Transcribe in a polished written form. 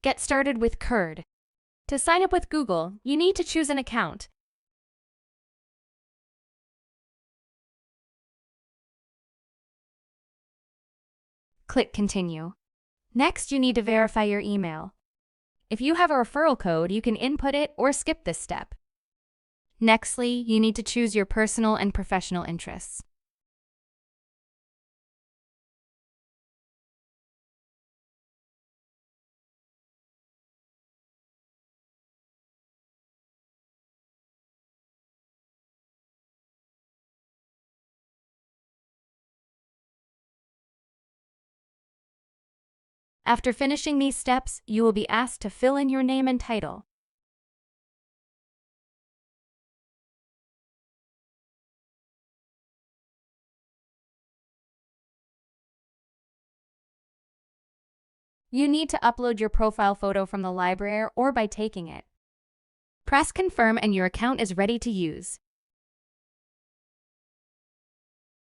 Get started with CURD. To sign up with Google, you need to choose an account. Click Continue. Next, you need to verify your email. If you have a referral code, you can input it or skip this step. Nextly, you need to choose your personal and professional interests. After finishing these steps, you will be asked to fill in your name and title. You need to upload your profile photo from the library or by taking it. Press Confirm and your account is ready to use.